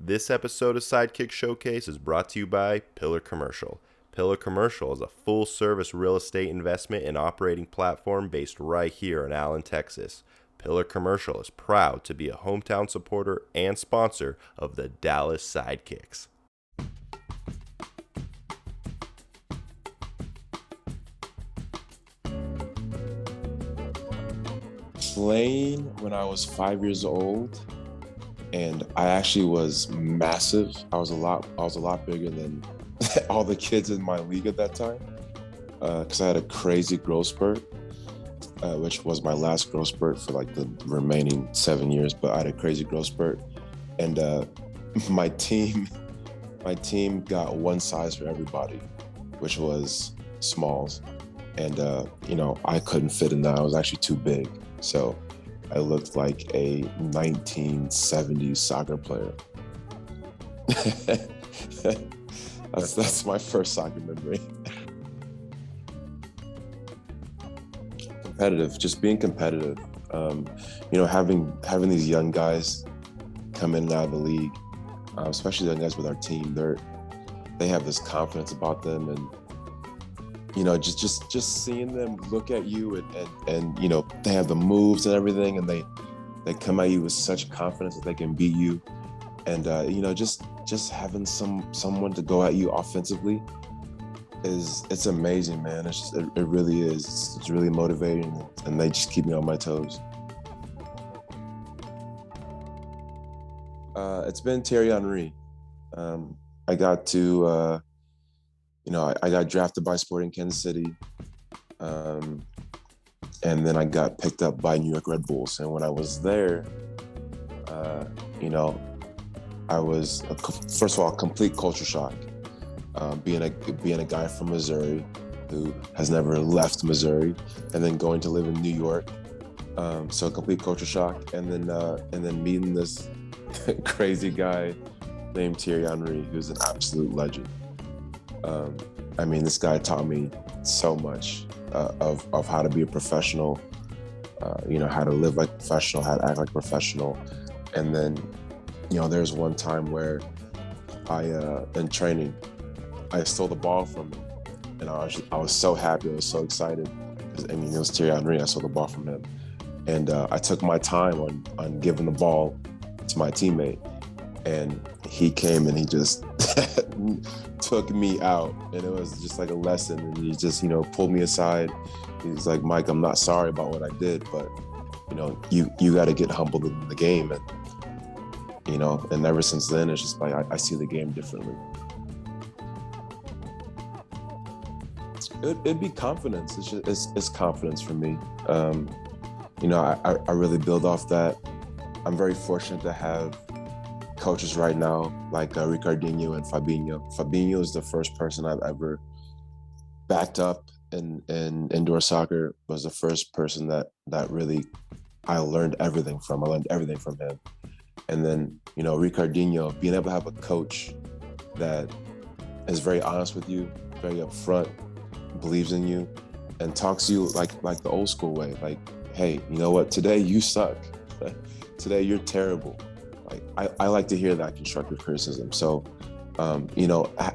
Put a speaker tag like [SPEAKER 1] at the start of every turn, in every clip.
[SPEAKER 1] This episode of Sidekicks Showcase is brought to you by Pillar Commercial. Pillar Commercial is a full-service real estate investment and operating platform based right here in Allen, Texas. Pillar Commercial is proud to be a hometown supporter and sponsor of the Dallas Sidekicks.
[SPEAKER 2] Playing when I was 5 years old, and I actually was massive. I was a lot bigger than all the kids in my league at that time, because I had a crazy growth spurt, which was my last growth spurt for like the remaining 7 years. But I had a crazy growth spurt, and my team got one size for everybody, which was smalls, and I couldn't fit in that. I was actually too big. So I looked like a 1970s soccer player. That's my first soccer memory. Competitive, just being competitive. Having these young guys come in and out of the league, especially the young guys with our team, they have this confidence about them, and just seeing them look at you and they have the moves and everything, and they come at you with such confidence that they can beat you, and just having someone to go at you offensively it's amazing, man. It really is. It's really motivating, and they just keep me on my toes. It's been Thierry Henry. I got to I got drafted by Sporting Kansas City, and then I got picked up by New York Red Bulls. And when I was there, I was first of all, complete culture shock. Being a guy from Missouri who has never left Missouri, and then going to live in New York, so a complete culture shock. And then meeting this crazy guy named Thierry Henry, who's an absolute legend. This guy taught me so much of how to be a professional, how to live like a professional, how to act like a professional. And then, there's one time where in training, I stole the ball from him, and I was so happy, I was so excited. It was Thierry Henry. I stole the ball from him, and I took my time on giving the ball to my teammate, and he came and he just took me out, and it was just like a lesson. And he just pulled me aside. He's like, "Mike, I'm not sorry about what I did, but you got to get humbled in the game." And ever since then, it's just like I see the game differently. It'd be confidence. It's confidence for me. I really build off that. I'm very fortunate to have coaches right now like Ricardinho and Fabinho. Fabinho is the first person I've ever backed up in indoor soccer. Was the first person that really I learned everything from. I learned everything from him. And then Ricardinho, being able to have a coach that is very honest with you, very upfront, believes in you, and talks to you like the old school way. Like, hey, you know what? Today you suck. Today you're terrible. Like I like to hear that constructive criticism. So,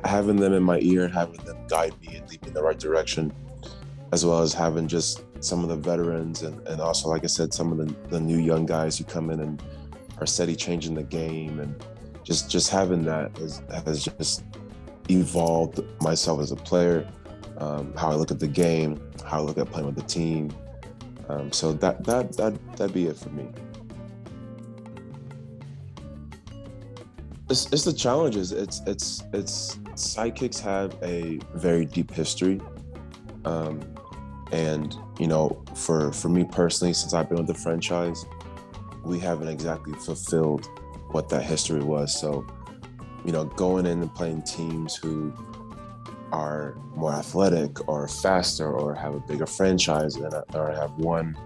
[SPEAKER 2] having them in my ear and having them guide me and lead me in the right direction, as well as having just some of the veterans and also, like I said, some of the new young guys who come in and are steady changing the game, and just having that has just evolved myself as a player, how I look at the game, how I look at playing with the team. So that'd be it for me. It's the challenges. It's Sidekicks have a very deep history, and for me personally, since I've been with the franchise, we haven't exactly fulfilled what that history was. So going in and playing teams who are more athletic or faster or have a bigger franchise or have won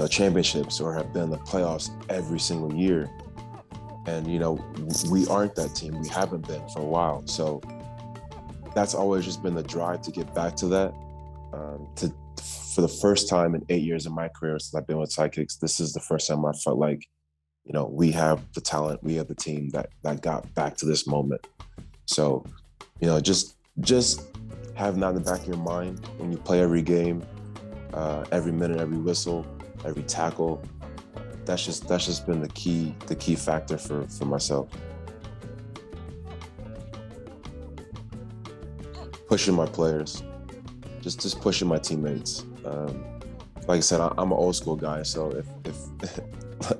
[SPEAKER 2] championships or have been in the playoffs every single year. And, we aren't that team. We haven't been for a while. So that's always just been the drive to get back to that. For the first time in 8 years of my career since I've been with Sidekicks, this is the first time I felt like we have the talent, we have the team that got back to this moment. So, just have that in the back of your mind when you play every game, every minute, every whistle, every tackle. That's just been the key factor for myself. Pushing my players, just pushing my teammates. Like I said, I'm an old school guy, so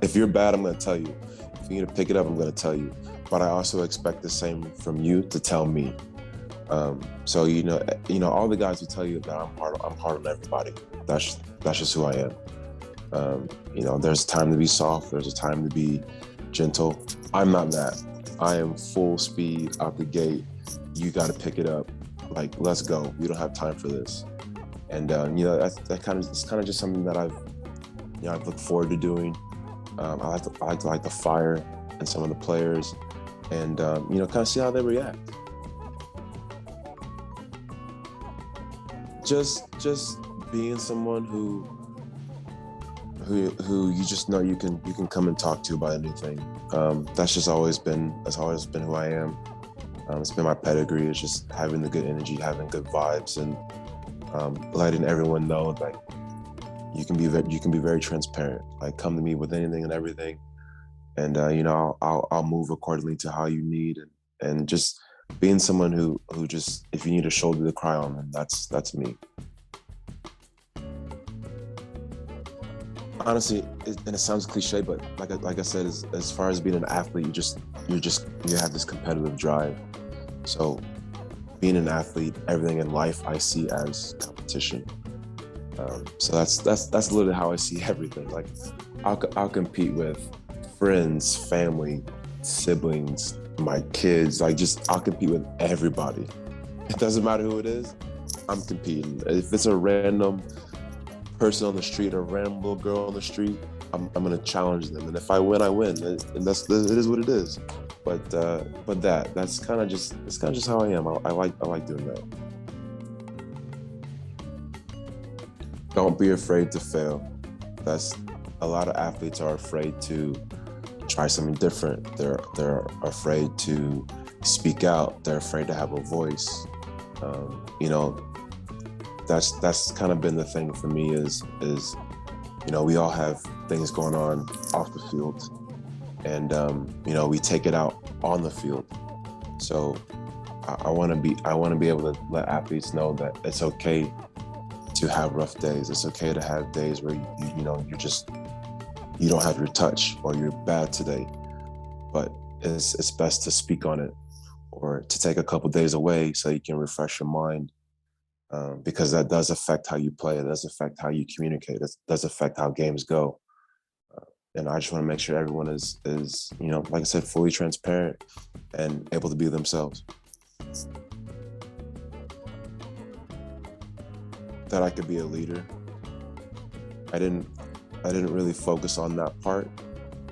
[SPEAKER 2] if you're bad, I'm going to tell you. If you need to pick it up, I'm going to tell you. But I also expect the same from you to tell me. So all the guys who tell you that I'm hard on everybody. That's just who I am. There's time to be soft. There's a time to be gentle. I'm not that. I am full speed out the gate. You got to pick it up. Like, let's go. We don't have time for this. And it's kind of just something that I've looked forward to doing. I like the fire in some of the players, and kind of see how they react. Just being someone who you just know you can come and talk to about anything. That's always been who I am. It's been my pedigree. It's just having the good energy, having good vibes, and letting everyone know that you can be very transparent. Like, come to me with anything and everything, and I'll move accordingly to how you need, and just being someone who just, if you need a shoulder to cry on, then that's me. Honestly, and it sounds cliche, but like I said, as far as being an athlete, you have this competitive drive. So being an athlete, everything in life I see as competition. So that's literally how I see everything. Like, I'll compete with friends, family, siblings, my kids. I'll compete with everybody. It doesn't matter who it is. I'm competing. If it's a random person on the street, a random little girl on the street, I'm gonna challenge them. And if I win, I win. And it is what it is. But that's kind of just how I am. I like doing that. Don't be afraid to fail. That's a lot of athletes are afraid to try something different. They're afraid to speak out. They're afraid to have a voice. That's kind of been the thing for me is we all have things going on off the field, and we take it out on the field. So I want to be able to let athletes know that it's okay to have rough days. It's okay to have days where you don't have your touch, or you're bad today, but it's best to speak on it, or to take a couple days away so you can refresh your mind, because that does affect how you play. It does affect how you communicate. It does affect how games go. And I just want to make sure everyone is like I said, fully transparent and able to be themselves. That I could be a leader. I didn't really focus on that part.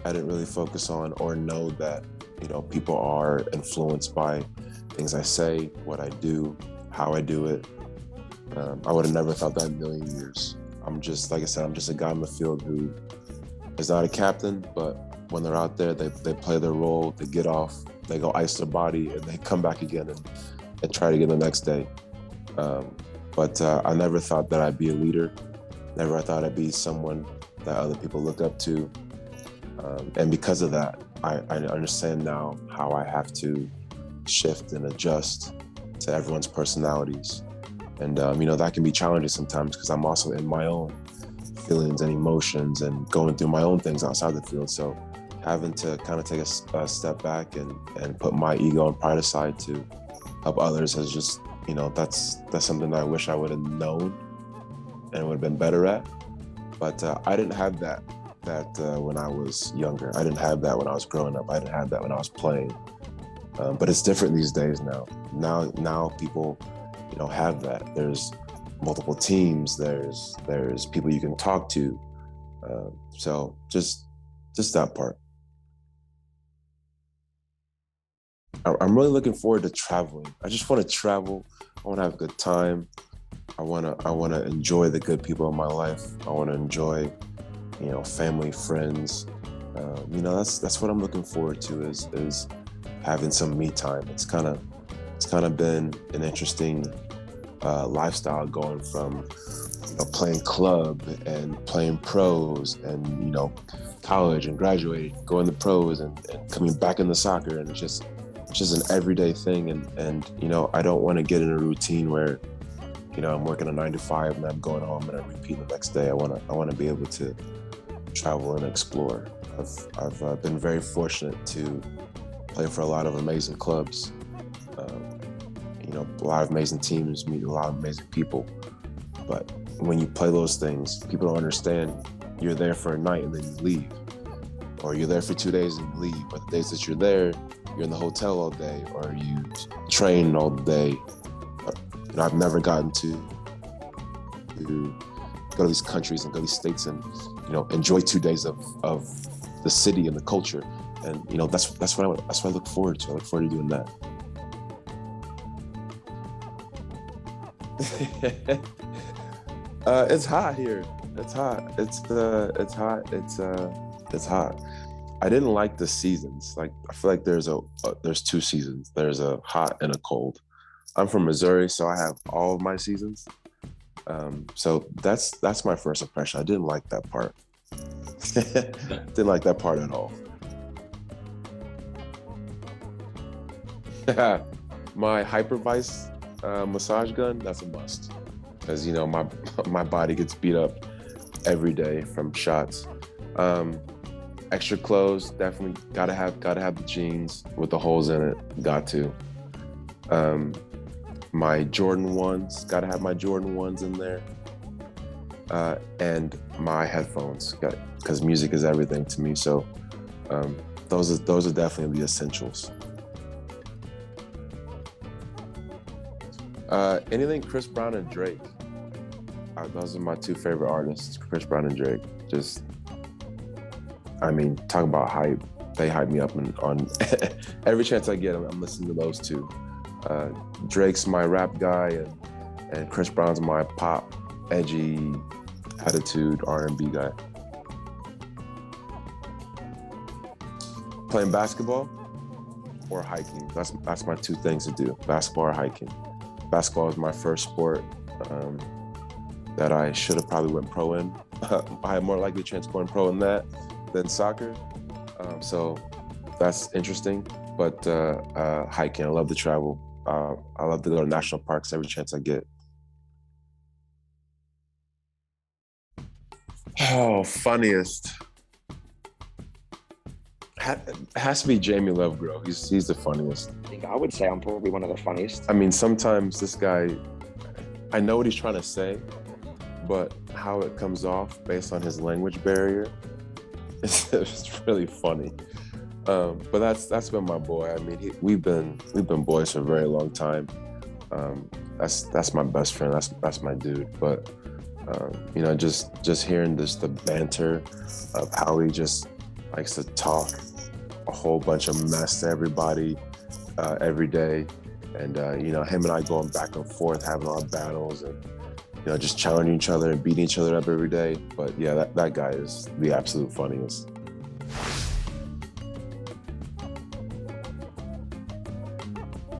[SPEAKER 2] I didn't really focus on or know that, people are influenced by things I say, what I do, how I do it. I would have never thought that in a million years. I'm just, like I said, I'm just a guy on the field who is not a captain, but when they're out there, they play their role, they get off, they go ice their body, and they come back again and try it again the next day. But I never thought that I'd be a leader. Never I thought I'd be someone that other people look up to. And because of that, I understand now how I have to shift and adjust to everyone's personalities. And, that can be challenging sometimes, because I'm also in my own feelings and emotions and going through my own things outside the field. So having to kind of take a step back and put my ego and pride aside to help others has just, that's something that I wish I would have known and would have been better at. But I didn't have that when I was younger. I didn't have that when I was growing up. I didn't have that when I was playing. But it's different these days now. Now people, have that. There's multiple teams. There's people you can talk to. So just that part. I'm really looking forward to traveling. I just want to travel. I want to have a good time. I want to enjoy the good people in my life. I want to enjoy, family, friends, That's what I'm looking forward to is having some me time. It's kind of been an interesting lifestyle going from playing club and playing pros and college and graduating, going to pros and coming back into soccer, and it's just an everyday thing, and I don't want to get in a routine where I'm working a 9 to 5 and I'm going home and I repeat the next day. I want to be able to travel and explore. I've been very fortunate to play for a lot of amazing clubs, a lot of amazing teams, meet a lot of amazing people. But when you play those things, people don't understand. You're there for a night and then you leave, or you're there for 2 days and you leave. But the days that you're there, you're in the hotel all day, or you train all day. I've never gotten to go to these countries and go to these states and enjoy 2 days of the city and the culture, and that's what I look forward to. I look forward to doing that. It's hot here. It's hot. It's hot. It's hot. I didn't like the seasons. Like, I feel like there's 2 seasons. There's a hot and a cold. I'm from Missouri, so I have all of my seasons. So that's my first impression. I didn't like that part. Didn't like that part at all. My Hypervise massage gun, that's a must, because my body gets beat up every day from shots. Extra clothes, definitely gotta have the jeans with the holes in it. Got to. My Jordan 1s, gotta have my Jordan 1s in there. And my headphones, because music is everything to me. So those are definitely the essentials. Anything Chris Brown and Drake. Those are my 2 favorite artists, Chris Brown and Drake. Talk about hype. They hype me up on every chance I get. I'm listening to those 2. Drake's my rap guy, and Chris Brown's my pop, edgy, attitude R&B guy. Playing basketball or hiking. That's my 2 things to do: basketball or hiking. Basketball is my first sport that I should have probably went pro in. I had more likely chance of going pro in that than soccer. So that's interesting. But hiking, I love to travel. I love to go to national parks every chance I get. Oh, funniest. Has to be Jamie Lovegrove. He's the funniest.
[SPEAKER 3] I would say I'm probably one of the funniest.
[SPEAKER 2] Sometimes this guy, I know what he's trying to say, but how it comes off based on his language barrier, it's really funny. But that's been my boy. We've been boys for a very long time. That's my best friend. That's my dude. But just hearing the banter of how he just likes to talk a whole bunch of mess to everybody every day, and him and I going back and forth, having our battles, and just challenging each other and beating each other up every day. But yeah, that guy is the absolute funniest.